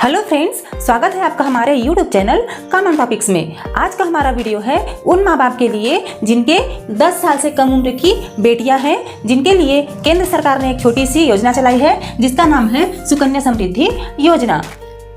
Hello friends, स्वागत है आपका हमारे यूट्यूब चैनल कॉमन टॉपिक्स में। आज का हमारा वीडियो है उन माँ बाप के लिए जिनके 10 साल से कम उम्र की बेटियां हैं, जिनके लिए केंद्र सरकार ने एक छोटी सी योजना चलाई है जिसका नाम है सुकन्या समृद्धि योजना।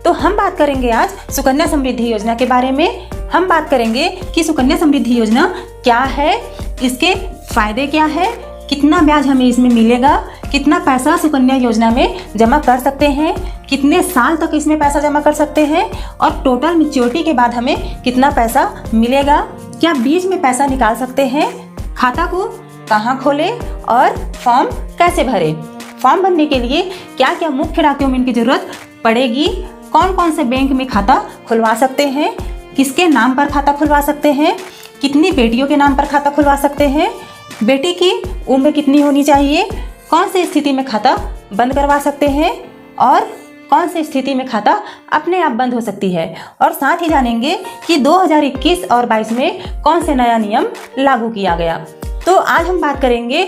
तो हम बात करेंगे आज सुकन्या समृद्धि योजना के बारे में। हम बात करेंगे कि सुकन्या समृद्धि योजना क्या है, इसके फायदे क्या है, कितना ब्याज हमें इसमें मिलेगा, कितना पैसा सुकन्या योजना में जमा कर सकते हैं, कितने साल तक इसमें पैसा जमा कर सकते हैं और टोटल मैच्योरिटी के बाद हमें कितना पैसा मिलेगा, क्या बीच में पैसा निकाल सकते हैं, खाता को कहाँ खोलें और फॉर्म कैसे भरें, फॉर्म भरने के लिए क्या क्या मुख्य डॉक्यूमेंट की जरूरत पड़ेगी, कौन कौन से बैंक में खाता खुलवा सकते हैं, किसके नाम पर खाता खुलवा सकते हैं, कितनी बेटियों के नाम पर खाता खुलवा सकते हैं, बेटी की उम्र कितनी होनी चाहिए, कौन सी स्थिति में खाता बंद करवा सकते हैं और कौन सी स्थिति में खाता अपने आप बंद हो सकती है। और साथ ही जानेंगे कि 2021 और 22 में कौन से नया नियम लागू किया गया। तो आज हम बात करेंगे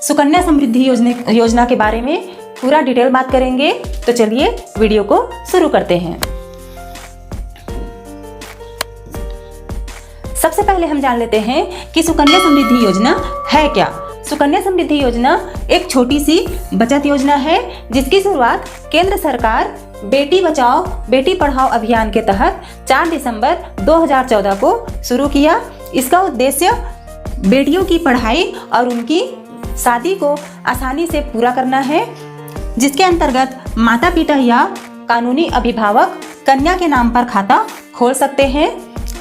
सुकन्या समृद्धि योजना के बारे में, पूरा डिटेल बात करेंगे। तो चलिए वीडियो को शुरू करते हैं। सबसे पहले हम जान लेते हैं कि सुकन्या समृद्धि योजना है क्या। सुकन्या समृद्धि योजना एक छोटी सी बचत योजना है जिसकी शुरुआत केंद्र सरकार बेटी बचाओ बेटी पढ़ाओ अभियान के तहत 4 दिसंबर 2014 को शुरू किया। इसका उद्देश्य बेटियों की पढ़ाई और उनकी शादी को आसानी से पूरा करना है, जिसके अंतर्गत माता पिता या कानूनी अभिभावक कन्या के नाम पर खाता खोल सकते हैं।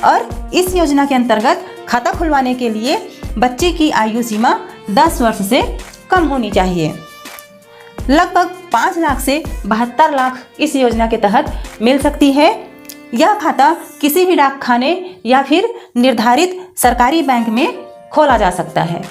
और इस योजना के अंतर्गत खाता खुलवाने के लिए बच्चे की आयु सीमा 10 वर्ष से कम होनी चाहिए। लगभग 5 लाख से 72 लाख इस योजना के तहत मिल सकती है। यह खाता किसी भी डाकखाने या फिर निर्धारित सरकारी बैंक में खोला जा सकता है।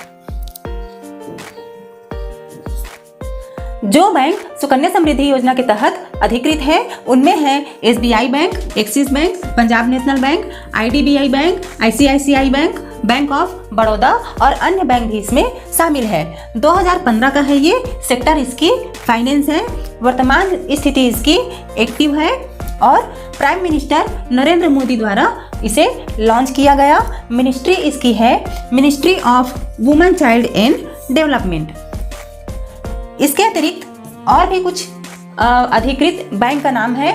जो बैंक सुकन्या समृद्धि योजना के तहत अधिकृत है उनमें है SBI bank, axis bank, Punjab national bank, IDBI bank, ICICI bank, bank of Baroda और अन्य बैंक भी इसमें शामिल है। 2015 का है ये, सेक्टर इसकी फाइनेंस है, वर्तमान स्थिति इसकी एक्टिव है और प्राइम मिनिस्टर नरेंद्र मोदी द्वारा इसे लॉन्च किया गया। मिनिस्ट्री इसकी है ministry of women child and development. इसके अतिरिक्त और भी कुछ अधिकृत बैंक का नाम है,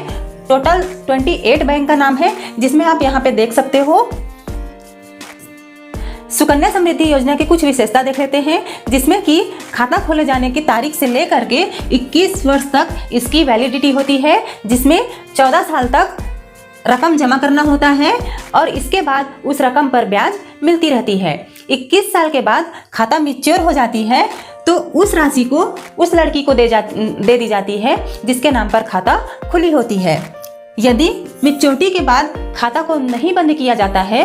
टोटल 28 बैंक का नाम है, जिसमें आप यहाँ पे देख सकते हो। सुकन्या समृद्धि योजना की कुछ विशेषता देख लेते हैं, जिसमें कि खाता खोले जाने की तारीख से लेकर के 21 वर्ष तक इसकी वैलिडिटी होती है, जिसमें 14 साल तक रकम जमा करना होता है और इसके बाद उस रकम पर ब्याज मिलती रहती है। 21 साल के बाद खाता मैच्योर हो जाती है तो उस राशि को उस लड़की को दे दी जाती है जिसके नाम पर खाता खुली होती है। यदि मैच्योरिटी के बाद खाता को नहीं बंद किया जाता है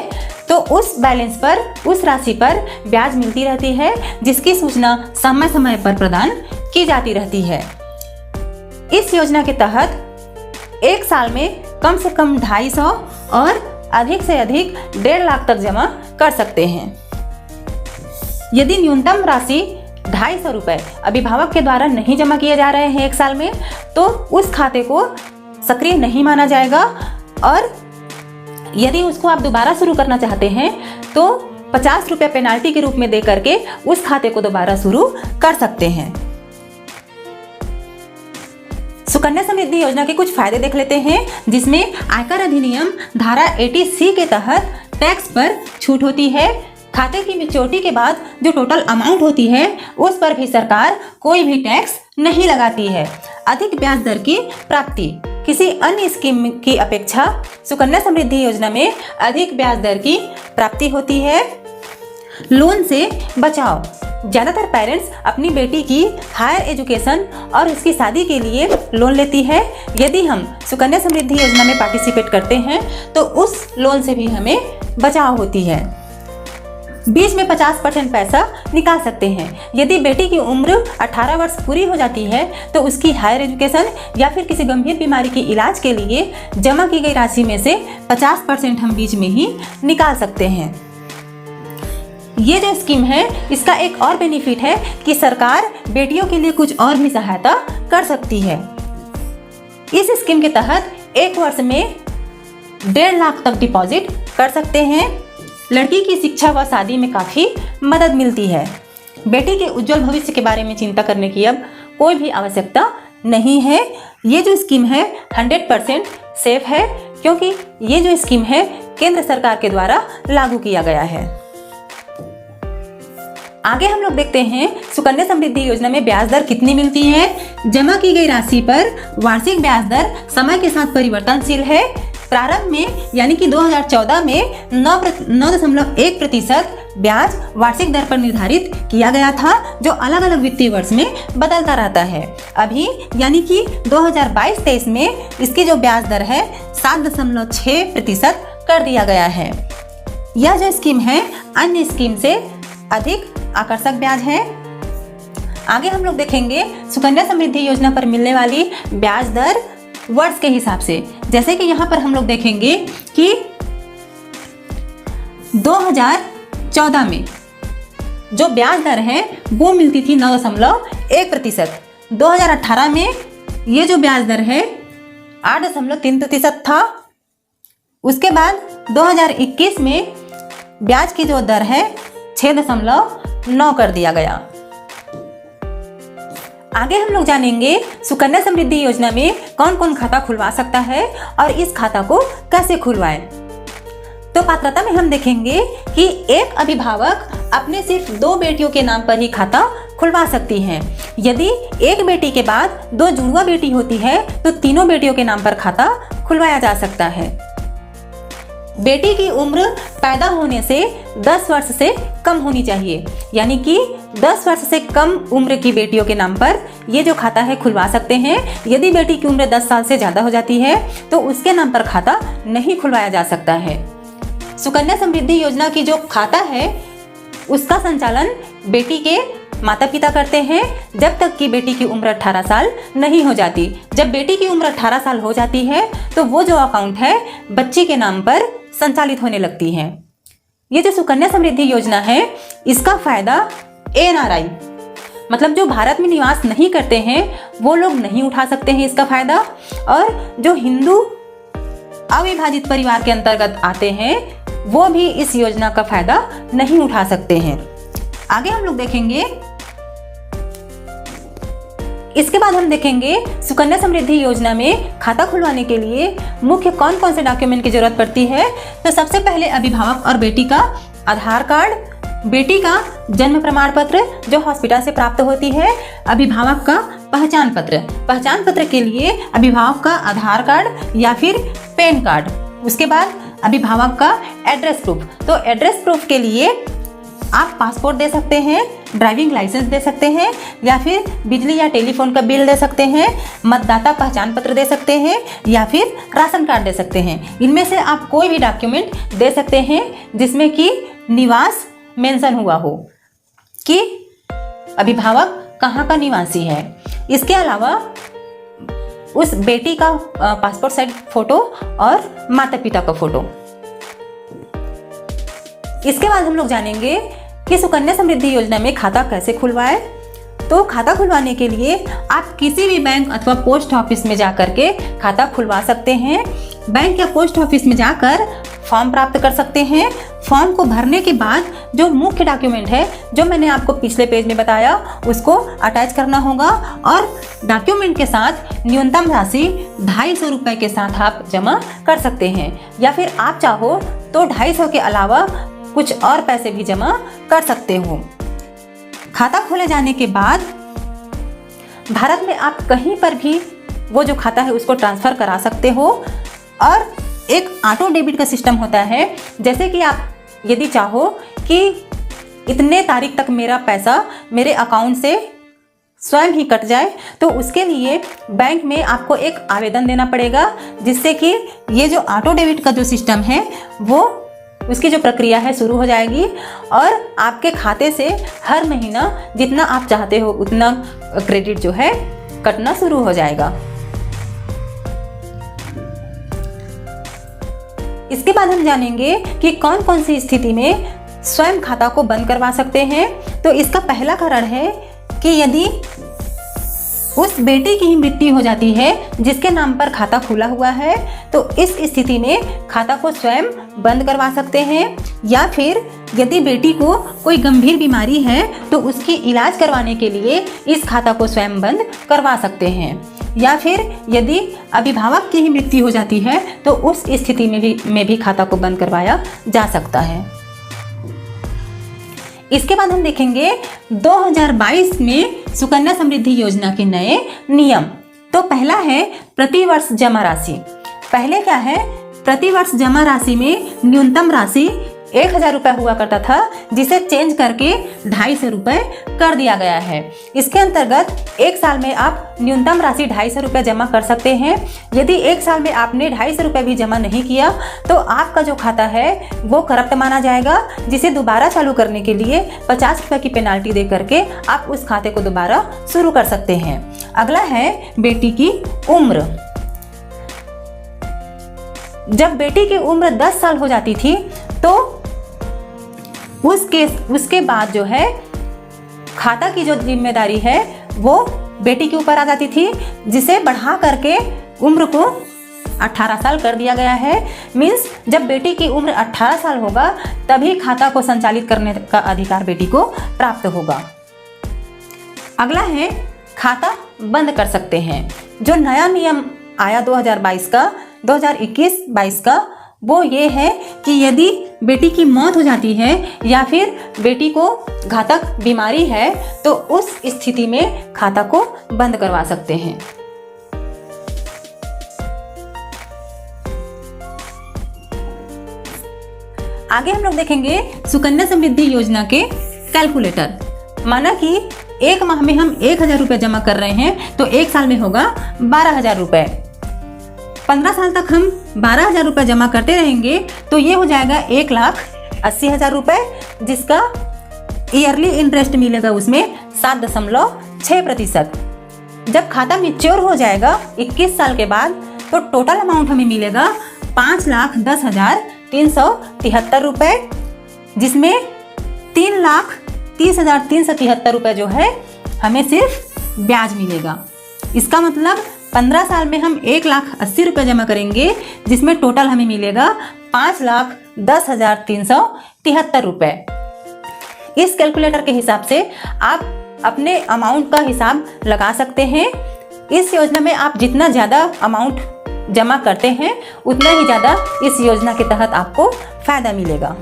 तो उस बैलेंस पर, उस राशि पर ब्याज मिलती रहती है, जिसकी सूचना समय समय पर प्रदान की जाती रहती है। इस योजना के तहत एक साल में कम से कम 250 और अधिक से अधिक 1.5 लाख तक जमा कर सकते हैं। यदि न्यूनतम राशि 250 रुपए अभिभावक के द्वारा नहीं जमा किए जा रहे हैं एक साल में, तो उस खाते को सक्रिय नहीं माना जाएगा और यदि उसको आप दोबारा शुरू करना चाहते हैं तो 50 रुपये पेनाल्टी के रूप में दे करके उस खाते को दोबारा शुरू कर सकते हैं। सुकन्या समृद्धि योजना के कुछ फायदे देख लेते हैं, जिसमें आयकर अधिनियम धारा 80C के तहत टैक्स पर छूट होती है। खाते की मैच्योरिटी के बाद जो टोटल अमाउंट होती है उस पर भी सरकार कोई भी टैक्स नहीं लगाती है। अधिक ब्याज दर की प्राप्ति, किसी अन्य स्कीम की अपेक्षा सुकन्या समृद्धि योजना में अधिक ब्याज दर की प्राप्ति होती है। लोन से बचाव, ज्यादातर पेरेंट्स अपनी बेटी की हायर एजुकेशन और उसकी शादी के लिए लोन लेती है। यदि हम सुकन्या समृद्धि योजना में पार्टिसिपेट करते हैं तो उस लोन से भी हमें बचाव होती है। बीच में 50% पैसा निकाल सकते हैं। यदि बेटी की उम्र 18 वर्ष पूरी हो जाती है तो उसकी हायर एजुकेशन या फिर किसी गंभीर बीमारी के इलाज के लिए जमा की गई राशि में से 50% हम बीच में ही निकाल सकते हैं। ये जो स्कीम है इसका एक और बेनिफिट है कि सरकार बेटियों के लिए कुछ और भी सहायता कर सकती है। इस स्कीम के तहत एक वर्ष में 1.5 लाख तक डिपॉजिट कर सकते हैं। लड़की की शिक्षा व शादी में काफ़ी मदद मिलती है। बेटी के उज्जवल भविष्य के बारे में चिंता करने की अब कोई भी आवश्यकता नहीं है। ये जो स्कीम है 100% सेफ है, क्योंकि ये जो स्कीम है केंद्र सरकार के द्वारा लागू किया गया है। आगे हम लोग देखते हैं सुकन्या समृद्धि योजना में ब्याज दर कितनी मिलती है। जमा की गई राशि पर वार्षिक ब्याज दर समय के साथ परिवर्तनशील है। प्रारंभ में यानी कि 2014 में 9.1% ब्याज वार्षिक दर पर निर्धारित किया गया था, जो अलग अलग वित्तीय वर्ष में बदलता रहता है। अभी यानी कि 2022-23 में इसकी जो ब्याज दर है 7.6% कर दिया गया है। यह जो स्कीम है अन्य स्कीम से अधिक आकर्षक ब्याज है। आगे हम लोग देखेंगे सुकन्या समृद्धि योजना पर मिलने वाली ब्याज दर वर्ष के हिसाब से। जैसे कि यहाँ पर हम लोग देखेंगे कि 2014 में जो ब्याज दर है वो मिलती थी 9.1%। 2018 में ये जो ब्याज दर है 8.3% था। उसके बाद 2021 में ब्याज की जो दर है 6.9 कर दिया गया। आगे हम लोग जानेंगे सुकन्या समृद्धि योजना में कौन कौन खाता खुलवा सकता है और इस खाता को कैसे खुलवाएं। तो पात्रता में हम देखेंगे कि एक अभिभावक अपने सिर्फ 2 बेटियों के नाम पर ही खाता खुलवा सकती हैं। यदि एक बेटी के बाद 2 जुड़वा बेटी होती है तो तीनों बेटियों के नाम पर खाता खुलवाया जा सकता है। बेटी की उम्र पैदा होने से 10 वर्ष से कम होनी चाहिए, यानी कि 10 वर्ष से कम उम्र की बेटियों के नाम पर ये जो खाता है खुलवा सकते हैं। यदि बेटी की उम्र 10 साल से ज़्यादा हो जाती है तो उसके नाम पर खाता नहीं खुलवाया जा सकता है। सुकन्या समृद्धि योजना की जो खाता है उसका संचालन बेटी के माता पिता करते हैं जब तक कि बेटी की उम्र 18 साल नहीं हो जाती। जब बेटी की उम्र 18 साल हो जाती है तो वो जो अकाउंट है बच्ची के नाम पर संचालित होने लगती है। ये जो सुकन्या समृद्धि योजना है इसका फायदा NRI मतलब जो भारत में निवास नहीं करते हैं वो लोग नहीं उठा सकते हैं इसका फायदा, और जो हिंदू अविभाजित परिवार के अंतर्गत आते हैं वो भी इस योजना का फायदा नहीं उठा सकते हैं। आगे हम लोग देखेंगे, इसके बाद हम देखेंगे सुकन्या समृद्धि योजना में खाता खुलवाने के लिए मुख्य कौन कौन से डॉक्यूमेंट की जरूरत पड़ती है। तो सबसे पहले अभिभावक और बेटी का आधार कार्ड, बेटी का जन्म प्रमाण पत्र जो हॉस्पिटल से प्राप्त होती है, अभिभावक का पहचान पत्र। पहचान पत्र के लिए अभिभावक का आधार कार्ड या फिर पैन कार्ड। उसके बाद अभिभावक का एड्रेस प्रूफ। तो एड्रेस प्रूफ के लिए आप पासपोर्ट दे सकते हैं, ड्राइविंग लाइसेंस दे सकते हैं, या फिर बिजली या टेलीफोन का बिल दे सकते हैं, मतदाता पहचान पत्र दे सकते हैं, या फिर राशन कार्ड दे सकते हैं। इनमें से आप कोई भी डॉक्यूमेंट दे सकते हैं जिसमें कि निवास मेंशन हुआ हो कि अभिभावक कहाँ का निवासी है। इसके अलावा उस बेटी का पासपोर्ट साइज फोटो और माता पिता का फोटो। इसके बाद हम लोग जानेंगे कि सुकन्या समृद्धि योजना में खाता कैसे खुलवाएं। तो खाता खुलवाने के लिए आप किसी भी बैंक अथवा पोस्ट ऑफिस में जाकर के खाता खुलवा सकते हैं। बैंक या पोस्ट ऑफिस में जाकर फॉर्म प्राप्त कर सकते हैं। फॉर्म को भरने के बाद जो मुख्य डॉक्यूमेंट है जो मैंने आपको पिछले पेज में बताया उसको अटैच करना होगा, और डॉक्यूमेंट के साथ न्यूनतम राशि 250 रुपये के साथ आप जमा कर सकते हैं, या फिर आप चाहो तो 250 के अलावा कुछ और पैसे भी जमा कर सकते हो। खाता खोले जाने के बाद भारत में आप कहीं पर भी वो जो खाता है उसको ट्रांसफ़र करा सकते हो, और एक ऑटो डेबिट का सिस्टम होता है। जैसे कि आप यदि चाहो कि इतने तारीख तक मेरा पैसा मेरे अकाउंट से स्वयं ही कट जाए, तो उसके लिए बैंक में आपको एक आवेदन देना पड़ेगा, जिससे कि ये जो ऑटो डेबिट का जो सिस्टम है वो उसकी जो प्रक्रिया है शुरू हो जाएगी, और आपके खाते से हर महीना जितना आप चाहते हो उतना क्रेडिट जो है कटना शुरू हो जाएगा। इसके बाद हम जानेंगे कि कौन कौन सी स्थिति में स्वयं खाता को बंद करवा सकते हैं। तो इसका पहला कारण है कि यदि उस बेटे की ही मृत्यु हो जाती है जिसके नाम पर खाता खुला हुआ है, तो इस स्थिति में खाता को स्वयं बंद करवा सकते हैं। या फिर यदि बेटी को कोई गंभीर बीमारी है तो उसकी इलाज करवाने के लिए इस खाता को स्वयं बंद करवा सकते हैं। या फिर यदि अभिभावक की ही मृत्यु हो जाती है तो उस स्थिति में भी खाता को बंद करवाया जा सकता है। इसके बाद हम देखेंगे 2022 में सुकन्या समृद्धि योजना के नए नियम। तो पहला है प्रतिवर्ष जमा राशि। पहले क्या है, प्रतिवर्ष जमा राशि में न्यूनतम राशि 1000 रुपये हुआ करता था, जिसे चेंज करके 250 रुपये कर दिया गया है। इसके अंतर्गत एक साल में आप न्यूनतम राशि 250 रुपये जमा कर सकते हैं। यदि एक साल में आपने 250 रुपये भी जमा नहीं किया तो आपका जो खाता है वो करप्ट माना जाएगा, जिसे दोबारा चालू करने के लिए 50 रुपये की पेनाल्टी दे करके आप उस खाते को दोबारा शुरू कर सकते हैं। अगला है बेटी की उम्र। जब बेटी की उम्र 10 साल हो जाती थी तो उसके बाद जो है खाता की जो जिम्मेदारी है वो बेटी के ऊपर आ जाती थी, जिसे बढ़ा करके उम्र को 18 साल कर दिया गया है। मीन्स जब बेटी की उम्र 18 साल होगा तभी खाता को संचालित करने का अधिकार बेटी को प्राप्त होगा। अगला है खाता बंद कर सकते हैं। जो नया नियम आया 2021-22 का वो ये है कि यदि बेटी की मौत हो जाती है या फिर बेटी को घातक बीमारी है तो उस स्थिति में खाता को बंद करवा सकते हैं। आगे हम लोग देखेंगे सुकन्या समृद्धि योजना के कैलकुलेटर। माना कि एक माह में हम 1000 रुपये जमा कर रहे हैं तो एक साल में होगा 12,000 रुपये। 15 साल तक हम 12,000 रुपये जमा करते रहेंगे तो ये हो जाएगा 1,80,000 रुपये, जिसका ईयरली इंटरेस्ट मिलेगा उसमें 7.6%। जब खाता मैच्योर हो जाएगा 21 साल के बाद तो टोटल अमाउंट हमें मिलेगा 5,10,373 रुपये, जिसमें 3,30,373 रुपये जो है हमें सिर्फ ब्याज मिलेगा। इसका मतलब 15 साल में हम 1,80,000 रुपये जमा करेंगे, जिसमें टोटल हमें मिलेगा 5,10,373 रुपये। इस कैलकुलेटर के हिसाब से आप अपने अमाउंट का हिसाब लगा सकते हैं। इस योजना में आप जितना ज़्यादा अमाउंट जमा करते हैं उतना ही ज़्यादा इस योजना के तहत आपको फायदा मिलेगा।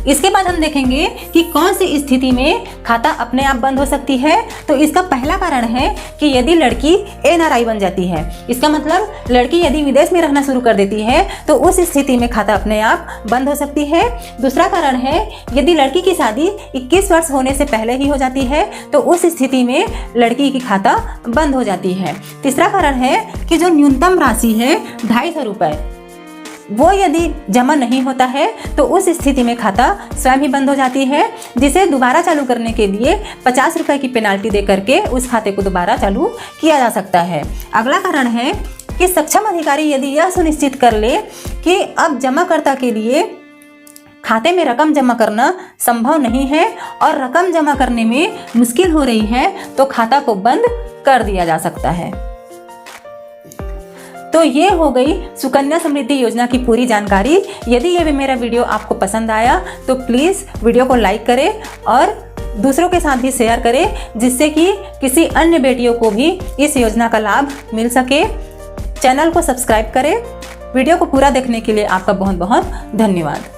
इसके बाद हम देखेंगे कि कौन सी स्थिति में खाता अपने आप बंद हो सकती है। तो इसका पहला कारण है कि यदि लड़की NRI बन जाती है। इसका मतलब लड़की यदि विदेश में रहना शुरू कर देती है तो उस स्थिति में खाता अपने आप बंद हो सकती है। दूसरा कारण है यदि लड़की की शादी 21 वर्ष होने से पहले ही हो जाती है तो उस स्थिति में लड़की की खाता बंद हो जाती है। तीसरा कारण है कि जो न्यूनतम राशि है 250 रुपये वो यदि जमा नहीं होता है तो उस स्थिति में खाता स्वयं ही बंद हो जाती है, जिसे दोबारा चालू करने के लिए 50 रुपये की पेनाल्टी दे करके उस खाते को दोबारा चालू किया जा सकता है। अगला कारण है कि सक्षम अधिकारी यदि यह सुनिश्चित कर ले कि अब जमाकर्ता के लिए खाते में रकम जमा करना संभव नहीं है और रकम जमा करने में मुश्किल हो रही है तो खाता को बंद कर दिया जा सकता है। तो ये हो गई सुकन्या समृद्धि योजना की पूरी जानकारी। यदि ये मेरा वीडियो आपको पसंद आया तो प्लीज़ वीडियो को लाइक करें और दूसरों के साथ भी शेयर करें, जिससे कि किसी अन्य बेटियों को भी इस योजना का लाभ मिल सके। चैनल को सब्सक्राइब करें। वीडियो को पूरा देखने के लिए आपका बहुत बहुत धन्यवाद।